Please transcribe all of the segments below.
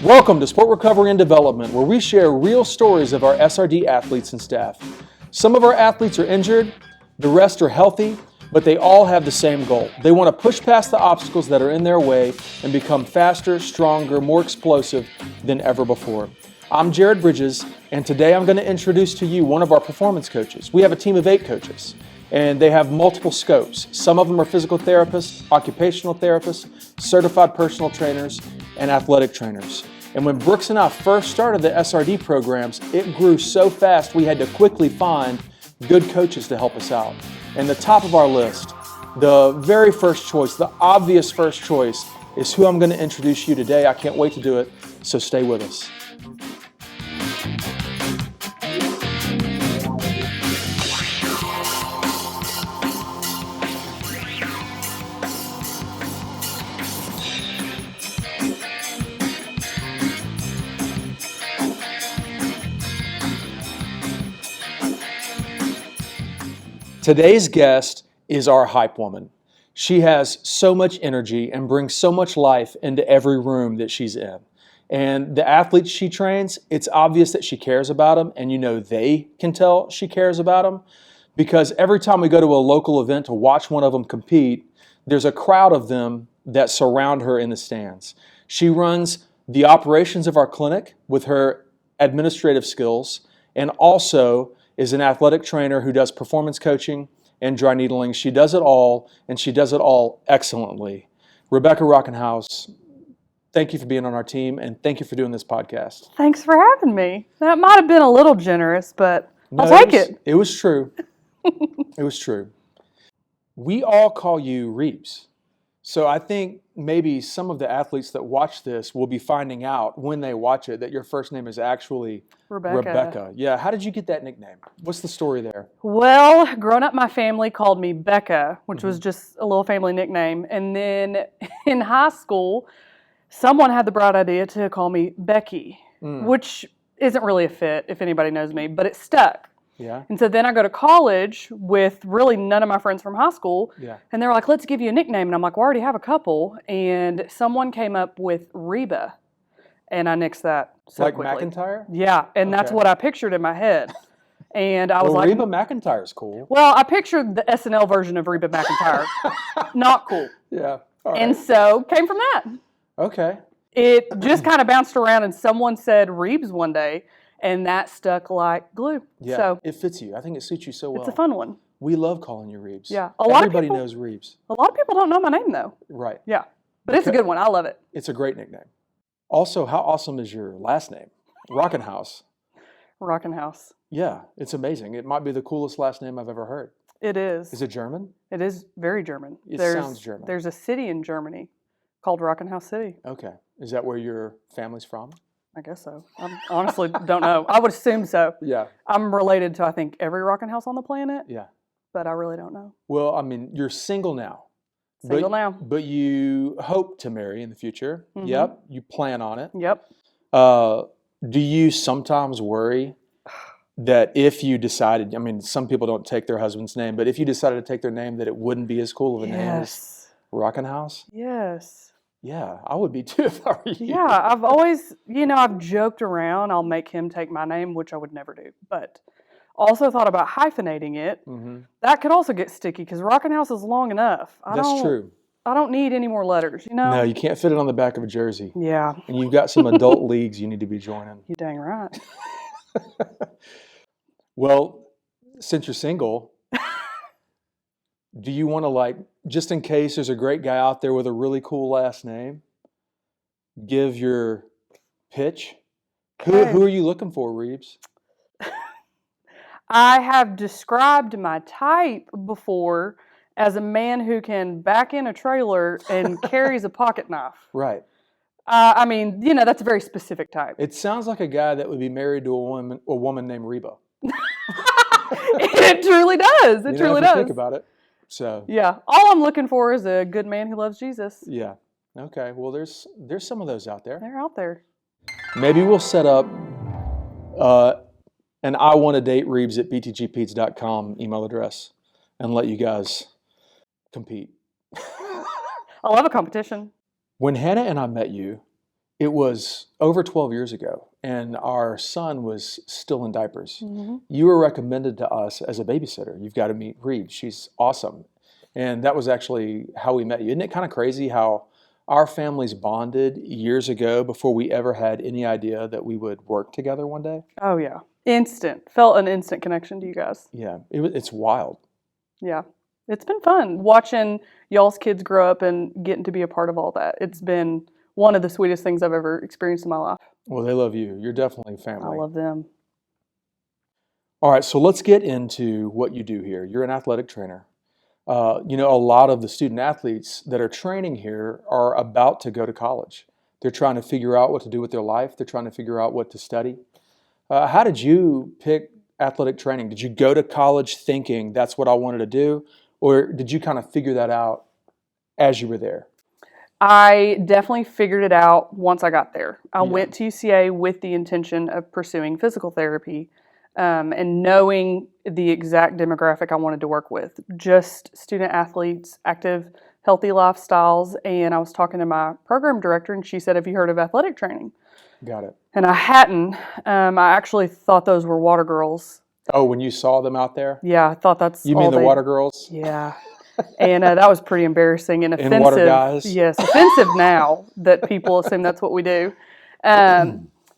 Welcome to Sport Recovery and Development, where we share real stories of our SRD athletes and staff. Some of our athletes are injured, the rest are healthy, but they all have the same goal. They want to push past the obstacles that are in their way and become faster, stronger, more explosive than ever before. I'm Jared Bridges, and today I'm going to introduce to you one of our performance coaches. We have a team of 8 coaches, and they have multiple scopes. Some of them are physical therapists, occupational therapists, certified personal trainers, and athletic trainers. And when Brooks and I first started the SRD programs, it grew so fast we had to quickly find good coaches to help us out. And the top of our list, the very first choice, the obvious first choice, is who I'm going to introduce you today. I can't wait to do it, so stay with us. Today's guest is our hype woman. She has so much energy and brings so much life into every room that she's in. And the athletes she trains, it's obvious that she cares about them, and you know they can tell she cares about them, because every time we go to a local event to watch one of them compete, there's a crowd of them that surround her in the stands. She runs the operations of our clinic with her administrative skills, and also is an athletic trainer who does performance coaching and dry needling. She does it all, and she does it all excellently. Rebecca Rockenhaus, thank you for being on our team, and thank you for doing this podcast. Thanks for having me. That might have been a little generous, but I'll take it. It was true. It was true. We all call you Reebs. So I think maybe some of the athletes that watch this will be finding out when they watch it that your first name is actually Rebecca. Yeah. How did you get that nickname? What's the story there? Well, growing up, my family called me Becca, which was just a little family nickname. And then in high school, someone had the bright idea to call me Becky, which isn't really a fit if anybody knows me, but it stuck. Yeah. And so then I go to college with really none of my friends from high school. Yeah. And they were like, let's give you a nickname. And I'm like, well, I already have a couple. And someone came up with Reba. And I nixed that so like quickly. McIntyre? Yeah. And that's what I pictured in my head. And I was like, Reba McIntyre's cool. well, I pictured the SNL version of Reba McIntyre. Not cool. Yeah. All right. And so came from that. Okay. It just kind of bounced around and someone said Reebs one day. And that stuck like glue. Yeah, so it fits you. I think it suits you so well. It's a fun one. We love calling you Reebs. Yeah. Everybody knows Reebs. A lot of people don't know my name, though. Right. Yeah. But it's a good one. I love it. It's a great nickname. Also, how awesome is your last name? Rockenhaus. Rockenhaus. Yeah, it's amazing. It might be the coolest last name I've ever heard. It is. Is it German? It is very German. It sounds German. There's a city in Germany called Rockenhaus City. Okay. Is that where your family's from? I guess so. I honestly don't know. I would assume so. Yeah. I'm related to, I think, every Rockenhaus on the planet. Yeah. But I really don't know. Well, I mean, you're single now. Single now. But you hope to marry in the future. Mm-hmm. Yep. You plan on it. Yep. Do you sometimes worry that if you decided, I mean, some people don't take their husband's name, but if you decided to take their name, that it wouldn't be as cool of a name as Rockenhaus? Yes. Yeah, I would be too if I were you. Yeah, I've always, I've joked around, I'll make him take my name, which I would never do. But also thought about hyphenating it. Mm-hmm. That could also get sticky because Rockenhaus is long enough. That's true. I don't need any more letters, No, you can't fit it on the back of a jersey. Yeah. And you've got some adult leagues you need to be joining. You're dang right. Well, since you're single, do you want to, just in case there's a great guy out there with a really cool last name, give your pitch? Okay. Who are you looking for, Reebs? I have described my type before as a man who can back in a trailer and carries a pocket knife. Right. I mean, that's a very specific type. It sounds like a guy that would be married to a woman named Reba. It truly does. It truly does. Think about it. So yeah, all I'm looking for is a good man who loves Jesus. Yeah. Okay. Well, there's some of those out there. They're out there. Maybe we'll set up an I want to date Reebs at btgpeats.com email address and let you guys compete. I love a competition. When Hannah and I met you, It was over 12 years ago, and our son was still in diapers. You were recommended to us as a babysitter. You've got to meet Reebs. She's awesome. And that was actually how we met you. Isn't it kind of crazy how our families bonded years ago before we ever had any idea that we would work together one day? Oh, yeah. Instant. Felt an instant connection to you guys. Yeah, it's wild. Yeah. It's been fun watching y'all's kids grow up and getting to be a part of all that. It's been one of the sweetest things I've ever experienced in my life. Well, they love you. You're definitely family. I love them. All right, so let's get into what you do here. You're an athletic trainer. A lot of the student athletes that are training here are about to go to college. They're trying to figure out what to do with their life. They're trying to figure out what to study. How did you pick athletic training? Did you go to college thinking that's what I wanted to do? Or did you kind of figure that out as you were there? I definitely figured it out once I got there. I went to UCA with the intention of pursuing physical therapy and knowing the exact demographic I wanted to work with. Just student athletes, active, healthy lifestyles. And I was talking to my program director, and she said, "Have you heard of athletic training?" Got it. And I hadn't. I actually thought those were water girls. Oh, when you saw them out there? Yeah, I thought that's You mean the water girls? Yeah. And that was pretty embarrassing and offensive. And water guys? Yes, offensive now that people assume that's what we do.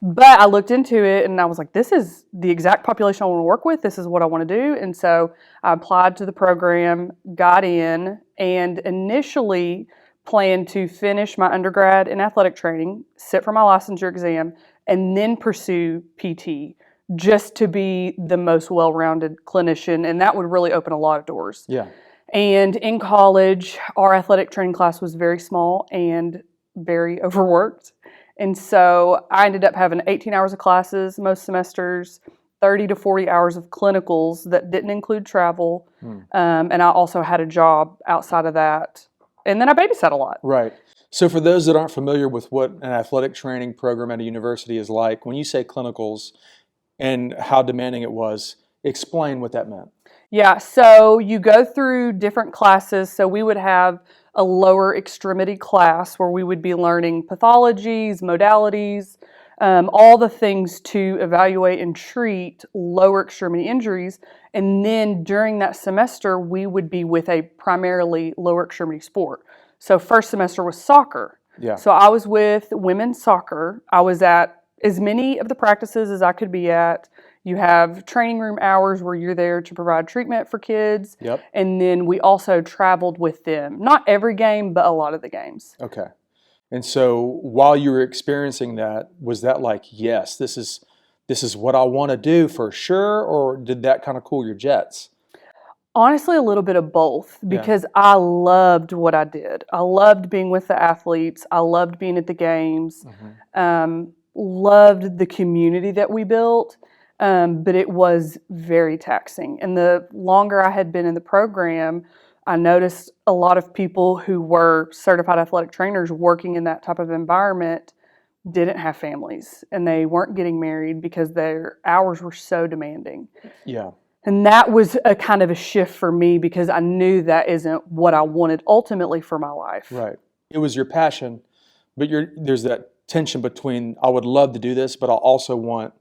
But I looked into it and I was like, this is the exact population I want to work with. This is what I want to do. And so I applied to the program, got in, and initially planned to finish my undergrad in athletic training, sit for my licensure exam, and then pursue PT just to be the most well-rounded clinician. And that would really open a lot of doors. Yeah. And in college, our athletic training class was very small and very overworked. And so I ended up having 18 hours of classes most semesters, 30 to 40 hours of clinicals that didn't include travel. And I also had a job outside of that. And then I babysat a lot. Right. So for those that aren't familiar with what an athletic training program at a university is like, when you say clinicals and how demanding it was, explain what that meant. Yeah, so you go through different classes. So we would have a lower extremity class where we would be learning pathologies, modalities, all the things to evaluate and treat lower extremity injuries. And then during that semester, we would be with a primarily lower extremity sport. So first semester was soccer. Yeah. So I was with women's soccer. I was at as many of the practices as I could be at. You have training room hours where you're there to provide treatment for kids. Yep. And then we also traveled with them. Not every game, but a lot of the games. Okay. And so while you were experiencing that, was that like, yes, this is what I want to do for sure, or did that kind of cool your jets? Honestly, a little bit of both, because I loved what I did. I loved being with the athletes. I loved being at the games. Loved the community that we built. But it was very taxing. And the longer I had been in the program, I noticed a lot of people who were certified athletic trainers working in that type of environment didn't have families, and they weren't getting married because their hours were so demanding. Yeah. And that was a kind of a shift for me, because I knew that isn't what I wanted ultimately for my life. Right. It was your passion, but there's that tension between, I would love to do this, but I also want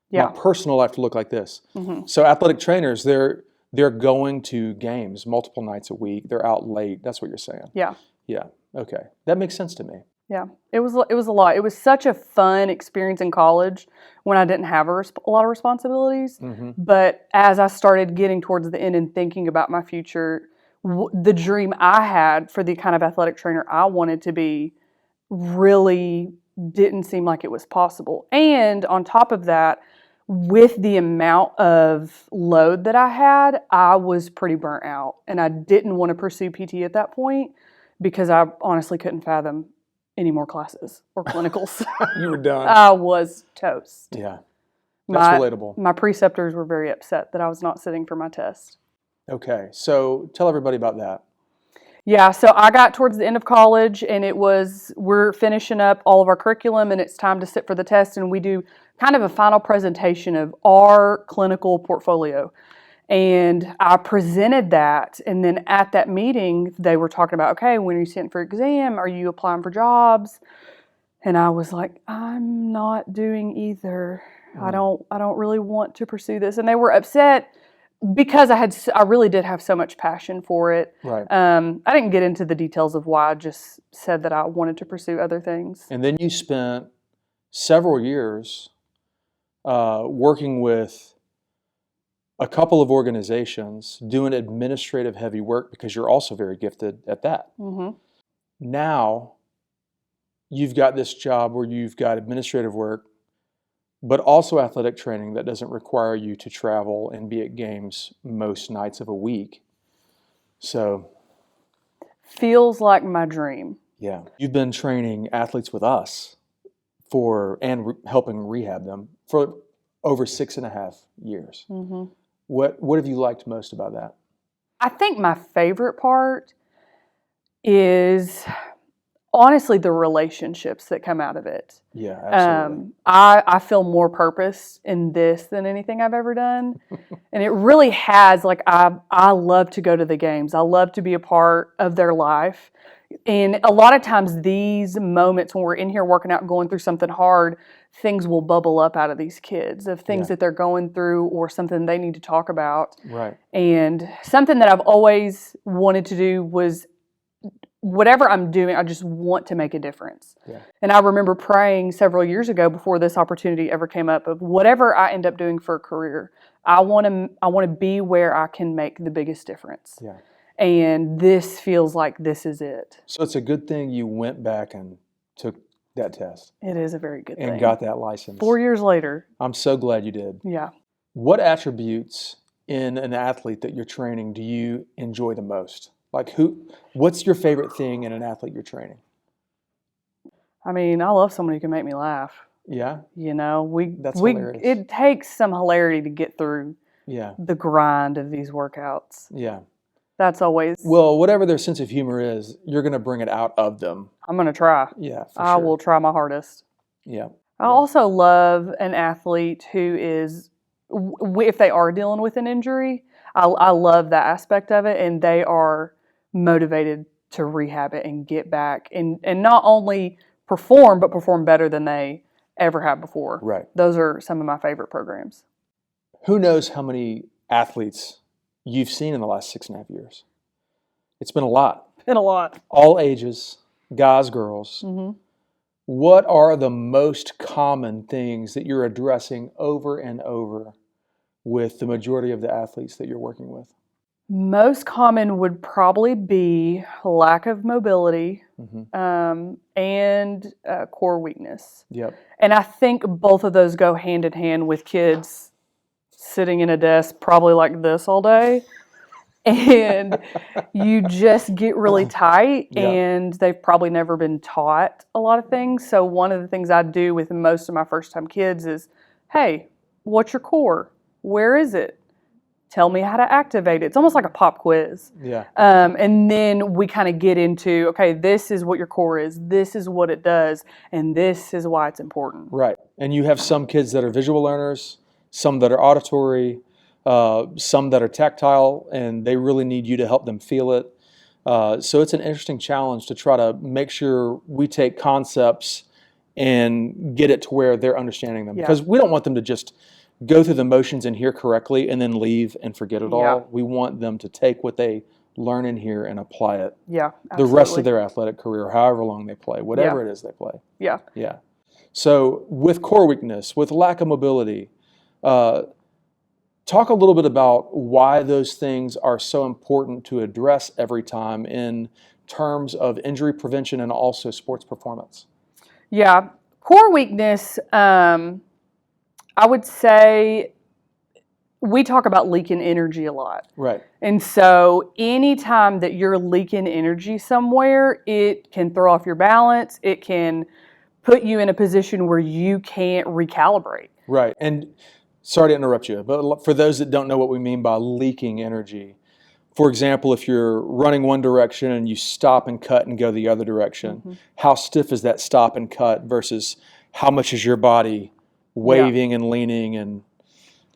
my personal life to look like this. So athletic trainers, they're going to games multiple nights a week. They're out late. That's what you're saying. Yeah. Yeah. Okay. That makes sense to me. Yeah. It was a lot. It was such a fun experience in college when I didn't have a lot of responsibilities. But as I started getting towards the end and thinking about my future, the dream I had for the kind of athletic trainer I wanted to be really didn't seem like it was possible. And on top of that, with the amount of load that I had, I was pretty burnt out. And I didn't want to pursue PT at that point because I honestly couldn't fathom any more classes or clinicals. You were done. I was toast. Yeah. That's relatable. My preceptors were very upset that I was not sitting for my test. Okay. So tell everybody about that. Yeah, so I got towards the end of college, and we're finishing up all of our curriculum, and it's time to sit for the test, and we do kind of a final presentation of our clinical portfolio. And I presented that, and then at that meeting, they were talking about, okay, when are you sitting for exam? Are you applying for jobs? And I was like, I'm not doing either. I don't really want to pursue this. And they were upset because I really did have so much passion for it. Right. I didn't get into the details of why. I just said that I wanted to pursue other things. And then you spent several years working with a couple of organizations doing administrative heavy work because you're also very gifted at that. Mm-hmm. Now you've got this job where you've got administrative work, but also athletic training that doesn't require you to travel and be at games most nights of a week. So Feels like my dream. yeah, you've been training athletes with us helping rehab them for over 6.5 years. Mm-hmm. What have you liked most about that? I think my favorite part is honestly the relationships that come out of it. Yeah, absolutely. I feel more purpose in this than anything I've ever done. And it really has, like, I love to go to the games. I love to be a part of their life. And a lot of times these moments when we're in here working out, going through something hard, things will bubble up out of these kids of things that they're going through or something they need to talk about. Right. And something that I've always wanted to do was whatever I'm doing, I just want to make a difference. Yeah. And I remember praying several years ago before this opportunity ever came up of whatever I end up doing for a career, I want to be where I can make the biggest difference. Yeah. And this feels like this is it. So it's a good thing you went back and took that test. It is a very good thing. And got that license. 4 years later. I'm so glad you did. Yeah. What attributes in an athlete that you're training do you enjoy the most? Like what's your favorite thing in an athlete you're training? I mean, I love someone who can make me laugh. Yeah. You know, That's hilarious. It takes some hilarity to get through the grind of these workouts. Yeah. That's always... Well, whatever their sense of humor is, you're going to bring it out of them. I'm going to try. Yeah, for I sure. will try my hardest. Yeah. I also love an athlete who is, if they are dealing with an injury, I love that aspect of it, and they are motivated to rehab it and get back and not only perform, but perform better than they ever have before. Right. Those are some of my favorite programs. Who knows how many athletes you've seen in the last 6.5 years? It's been a lot. Been a lot. All ages, guys, girls. Mm-hmm. What are the most common things that you're addressing over and over with the majority of the athletes that you're working with? Most common would probably be lack of mobility and core weakness. Yep. And I think both of those go hand in hand with kids sitting in a desk probably like this all day. And you just get really tight, and they've probably never been taught a lot of things. So one of the things I do with most of my first-time kids is, hey, what's your core? Where is it? Tell me how to activate it. It's almost like a pop quiz. Yeah. And then we kind of get into, okay, this is what your core is. This is what it does. And this is why it's important. Right. And you have some kids that are visual learners, some that are auditory, some that are tactile, and they really need you to help them feel it. So it's an interesting challenge to try to make sure we take concepts and get it to where they're understanding them. Because we don't want them to just go through the motions and hear correctly and then leave and forget it all. We want them to take what they learn in here and apply it the rest of their athletic career, however long they play, whatever it is they play. Yeah. Yeah. So with core weakness, with lack of mobility, talk a little bit about why those things are so important to address every time in terms of injury prevention and also sports performance. Yeah. Core weakness, I would say we talk about leaking energy a lot. Right. And so anytime that you're leaking energy somewhere, it can throw off your balance. It can put you in a position where you can't recalibrate. Right. And sorry to interrupt you, but for those that don't know what we mean by leaking energy, for example, if you're running one direction and you stop and cut and go the other direction, how stiff is that stop and cut versus how much is your body waving and leaning and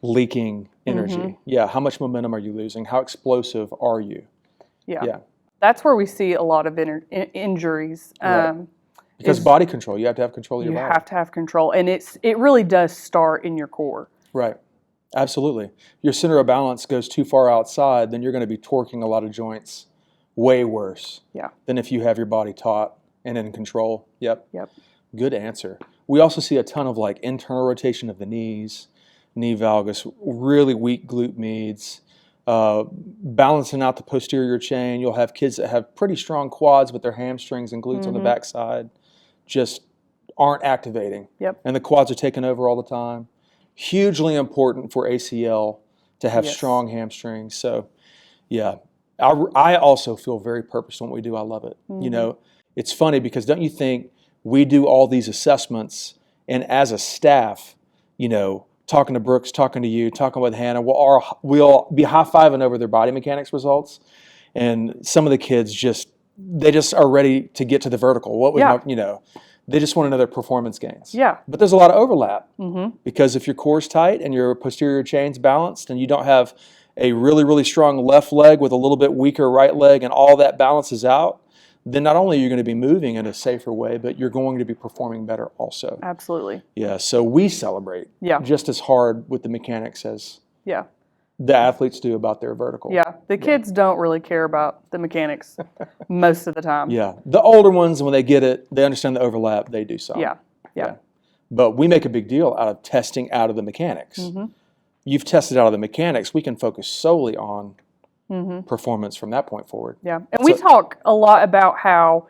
leaking energy? Yeah. How much momentum are you losing? How explosive are you? Yeah. That's where we see a lot of injuries. Right. Because body control, you have to have control of your You body. have to have control, and it really does start in your core. Right. Absolutely. Your center of balance goes too far outside, then you're going to be torquing a lot of joints way worse than if you have your body taut and in control. Yep. Good answer. We also see a ton of like internal rotation of the knees, knee valgus, really weak glute medius, balancing out the posterior chain. You'll have kids that have pretty strong quads, but their hamstrings and glutes on the backside just aren't activating. And the quads are taking over all the time. Hugely important for ACL to have strong hamstrings. So, yeah, I also feel very purposeful in what we do. I love it. You know, it's funny because don't you think we do all these assessments, and as a staff, you know, talking to Brooks, talking to you, talking with Hannah, we'll be high-fiving over their body mechanics results, and some of the kids they just are ready to get to the vertical. You know, they just want another performance gains. But there's a lot of overlap because if your core's tight and your posterior chain's balanced and you don't have a really, really strong left leg with a little bit weaker right leg and all that balances out, then not only are you going to be moving in a safer way, but you're going to be performing better also. Absolutely. Yeah, so we celebrate just as hard with the mechanics as the athletes do about their vertical. The kids don't really care about the mechanics most of the time. The older ones, when they get it, they understand the overlap, they do some. But we make a big deal out of testing out of the mechanics. You've tested out of the mechanics, we can focus solely on performance from that point forward. And we talk a lot about how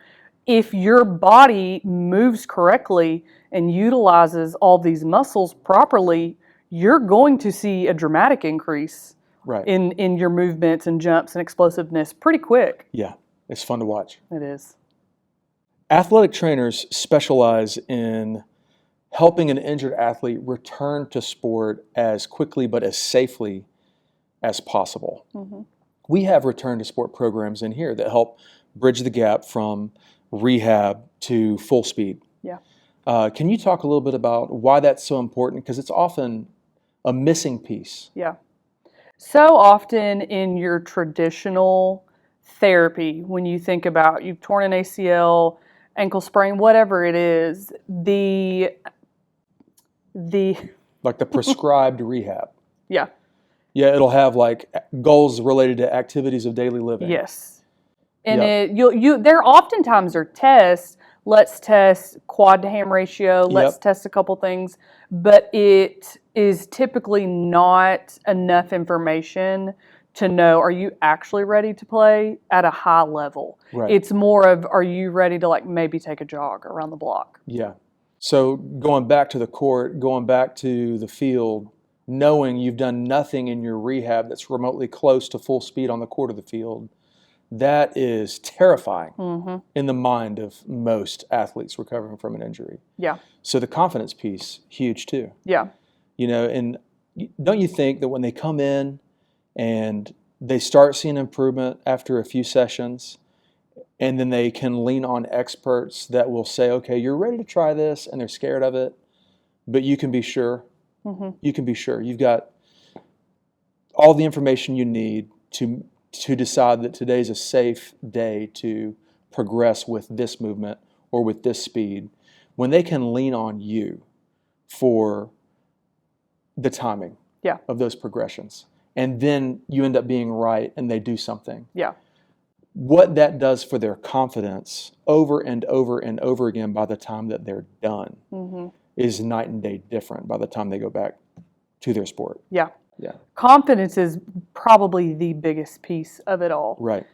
if your body moves correctly and utilizes all these muscles properly, you're going to see a dramatic increase in your movements and jumps and explosiveness pretty quick. Yeah, it's fun to watch. It is. Athletic trainers specialize in helping an injured athlete return to sport as quickly but as safely as possible. We have return to sport programs in here that help bridge the gap from rehab to full speed. Can you talk a little bit about why that's so important? Because it's often a missing piece. So often in your traditional therapy, when you think about you've torn an ACL, ankle sprain, whatever it is, the like the prescribed rehab. Yeah, it'll have like goals related to activities of daily living. And there oftentimes are tests. Let's test quad to ham ratio. Let's test a couple things, but it is typically not enough information to know, are you actually ready to play at a high level? It's more of, are you ready to like maybe take a jog around the block? So going back to the court, going back to the field, knowing you've done nothing in your rehab that's remotely close to full speed on the court of the field, that is terrifying in the mind of most athletes recovering from an injury. So the confidence piece, huge too. You know, and don't you think that when they come in and they start seeing improvement after a few sessions, and then they can lean on experts that will say, okay, you're ready to try this, and they're scared of it, but you can be sure. You can be sure. You've got all the information you need to decide that today's a safe day to progress with this movement or with this speed. When they can lean on you for the timing of those progressions, and then you end up being right and they do something. What that does for their confidence over and over and over again by the time that they're done is night and day different by the time they go back to their sport. Confidence is probably the biggest piece of it all. Right.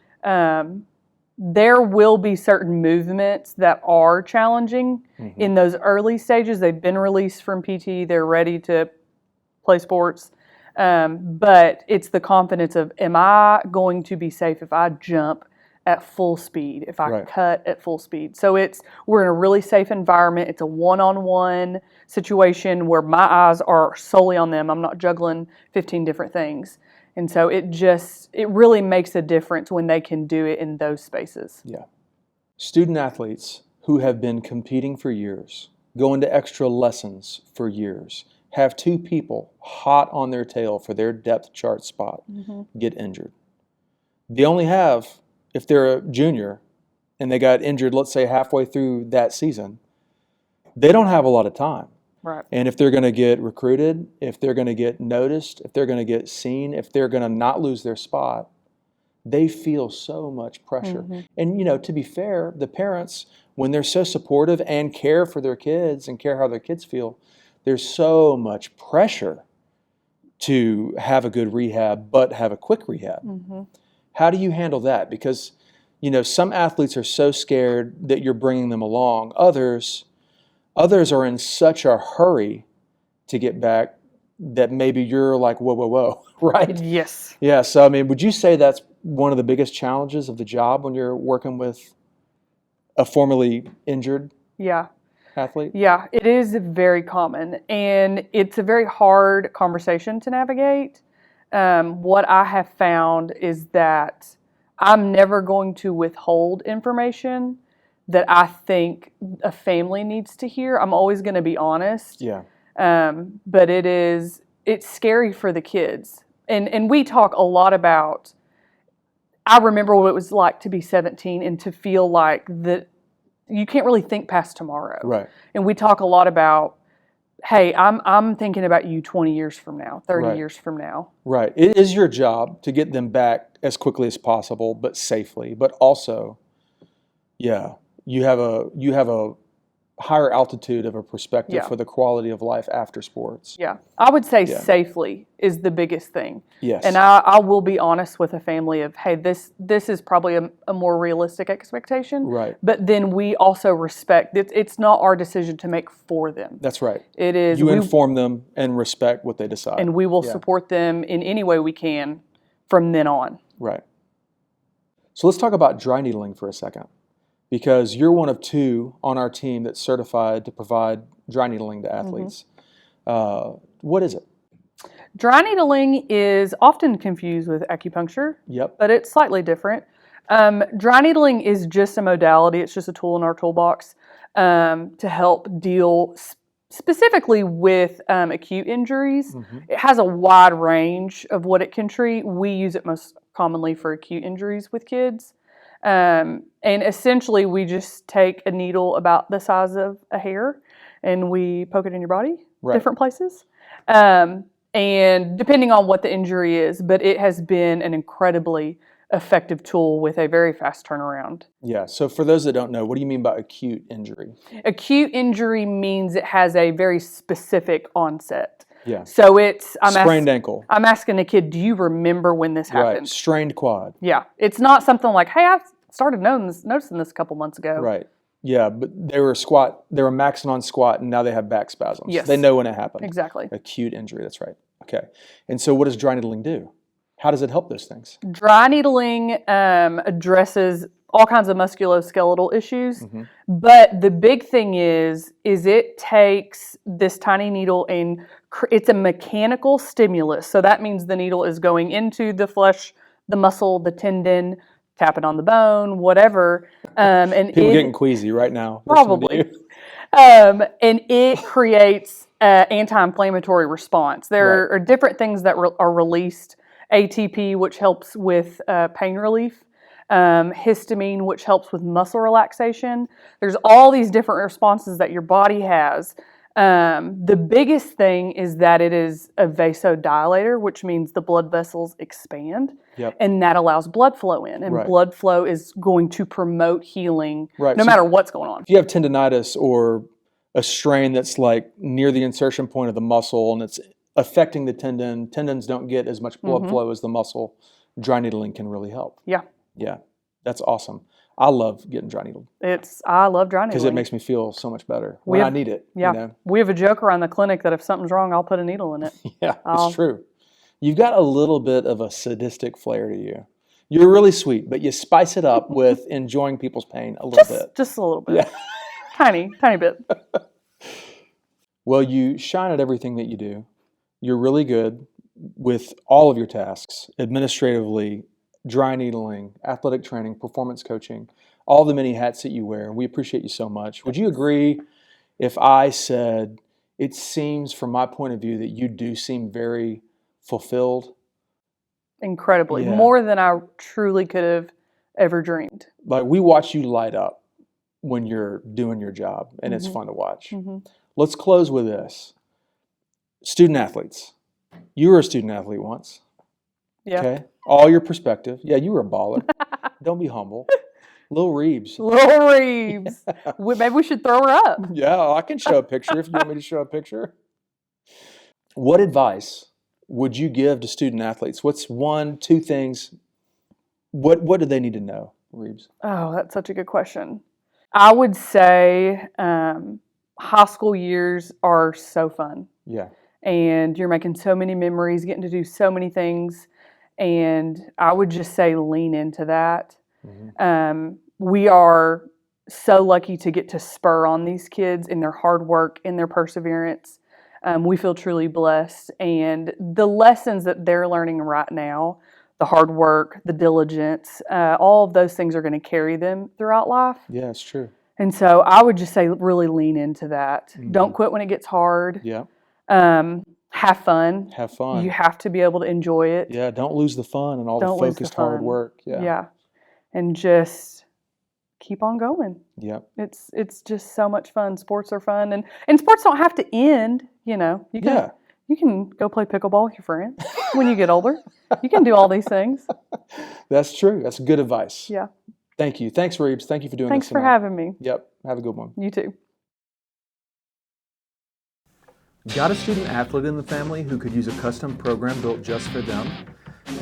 There will be certain movements that are challenging in those early stages. They've been released from PT. They're ready to play sports. But it's the confidence of, am I going to be safe if I jump at full speed, if I cut at full speed? So we're in a really safe environment. It's a one-on-one situation where my eyes are solely on them. I'm not juggling 15 different things. And so it really makes a difference when they can do it in those spaces. Student athletes who have been competing for years, going to extra lessons for years, have two people hot on their tail for their depth chart spot, get injured. They only have, if they're a junior, and they got injured, let's say halfway through that season, they don't have a lot of time. Right. And if they're going to get recruited, if they're going to get noticed, if they're going to get seen, if they're going to not lose their spot, they feel so much pressure. Mm-hmm. And, to be fair, the parents, when they're so supportive and care for their kids and care how their kids feel, there's so much pressure to have a good rehab, but have a quick rehab. Mm-hmm. How do you handle that? Because, some athletes are so scared that you're bringing them along. Others are in such a hurry to get back that maybe you're like, whoa, whoa, whoa, right? Yes. Yeah, so would you say that's one of the biggest challenges of the job when you're working with a formerly injured athlete? Yeah, it is very common, and it's a very hard conversation to navigate. What I have found is that I'm never going to withhold information that I think a family needs to hear. I'm always going to be honest. Yeah. But it's scary for the kids. And we talk a lot about, I remember what it was like to be 17 and to feel like that you can't really think past tomorrow. Right. And we talk a lot about, hey, I'm thinking about you 20 years from now, 30 years from now. Right. It is your job to get them back as quickly as possible, but safely. But also, yeah, you have a higher altitude of a perspective for the quality of life after sports. Yeah. I would say safely is the biggest thing. Yes. And I will be honest with a family of, hey, this is probably a more realistic expectation. Right. But then we also respect, it's not our decision to make for them. That's right. It is. You inform them and respect what they decide. And we will support them in any way we can from then on. Right. So let's talk about dry needling for a second, because you're one of two on our team that's certified to provide dry needling to athletes. What is it? Dry needling is often confused with acupuncture, but it's slightly different. Dry needling is just a modality. It's just a tool in our toolbox to help deal specifically with acute injuries. It has a wide range of what it can treat. We use it most commonly for acute injuries with kids. And essentially, we just take a needle about the size of a hair and we poke it in your body, different places. And depending on what the injury is, but it has been an incredibly effective tool with a very fast turnaround. Yeah. So for those that don't know, what do you mean by acute injury? Acute injury means it has a very specific onset. Yeah. So it's sprained ankle. I'm asking a kid, do you remember when this happened? Right. Strained quad. Yeah. It's not something like, hey, I've started noticing this a couple months ago. Right. Yeah, but they were maxing on squat, and now they have back spasms. Yes. They know when it happened. Exactly. Acute injury, that's right. Okay. And so what does dry needling do? How does it help those things? Dry needling addresses all kinds of musculoskeletal issues, but the big thing is it takes this tiny needle and it's a mechanical stimulus. So that means the needle is going into the flesh, the muscle, the tendon, tapping on the bone, whatever. And People getting queasy right now. Probably. And it creates an anti-inflammatory response. There are different things that are released. ATP, which helps with pain relief. Histamine, which helps with muscle relaxation. There's all these different responses that your body has. The biggest thing is that it is a vasodilator, which means the blood vessels expand, and that allows blood flow in. And blood flow is going to promote healing no matter what's going on. If you have tendonitis or a strain that's like near the insertion point of the muscle and it's affecting the tendons don't get as much blood flow as the muscle, dry needling can really help. Yeah. Yeah. That's awesome. I love getting dry needled. I love dry needling. Because it makes me feel so much better when I need it. Yeah. You know? We have a joke around the clinic that if something's wrong, I'll put a needle in it. Yeah, it's true. You've got a little bit of a sadistic flair to you. You're really sweet, but you spice it up with enjoying people's pain a little bit. Just a little bit. Yeah. Tiny bit. Well, you shine at everything that you do. You're really good with all of your tasks, administratively, dry needling, athletic training, performance coaching, all the many hats that you wear. We appreciate you so much. Would you agree if I said it seems from my point of view that you do seem very fulfilled? Incredibly. Yeah. More than I truly could have ever dreamed. Like, we watch you light up when you're doing your job, and it's fun to watch. Let's close with this. Student athletes. You were a student athlete once. Yeah. Okay. All your perspective. Yeah, you were a baller. Don't be humble. Lil Reebs. Little Reebs. Maybe we should throw her up. Yeah, I can show a picture if you want me to show a picture. What advice would you give to student athletes? What's 1, 2 things? What do they need to know, Reebs? Oh, that's such a good question. I would say high school years are so fun. Yeah. And you're making so many memories, getting to do so many things. And I would just say lean into that. We are so lucky to get to spur on these kids in their hard work, in their perseverance. We feel truly blessed. And the lessons that they're learning right now, the hard work, the diligence, all of those things are going to carry them throughout life. Yeah, it's true. And so I would just say really lean into that. Don't quit when it gets hard. Yeah. Have fun. Have fun. You have to be able to enjoy it. Yeah, don't lose the fun and all Don't the lose the focused hard fun. work. Yeah. And just keep on going. Yeah. It's just so much fun. Sports are fun, and sports don't have to end. You can go play pickleball with your friends when you get older. You can do all these things. That's true. That's good advice. Yeah. Thank you. Thanks, Reebs. Thank you for doing Thanks this for tonight. having me. Yep. Have a good one. You too. Got a student athlete in the family who could use a custom program built just for them?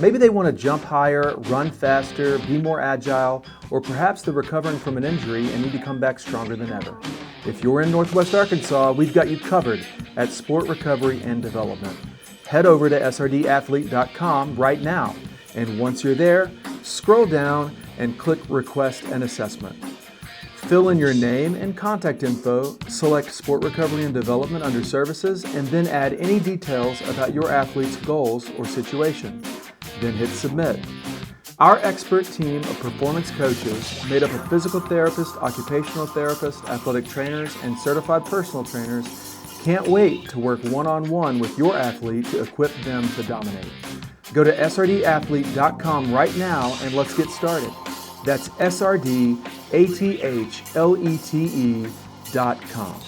Maybe they want to jump higher, run faster, be more agile, or perhaps they're recovering from an injury and need to come back stronger than ever. If you're in Northwest Arkansas, we've got you covered at Sport Recovery and Development. Head over to srdathlete.com right now, and once you're there, scroll down and click Request an Assessment. Fill in your name and contact info, select Sport Recovery and Development under Services, and then add any details about your athlete's goals or situation. Then hit Submit. Our expert team of performance coaches, made up of physical therapists, occupational therapists, athletic trainers, and certified personal trainers, can't wait to work one-on-one with your athlete to equip them to dominate. Go to srdathlete.com right now and let's get started. That's srdathlete.com.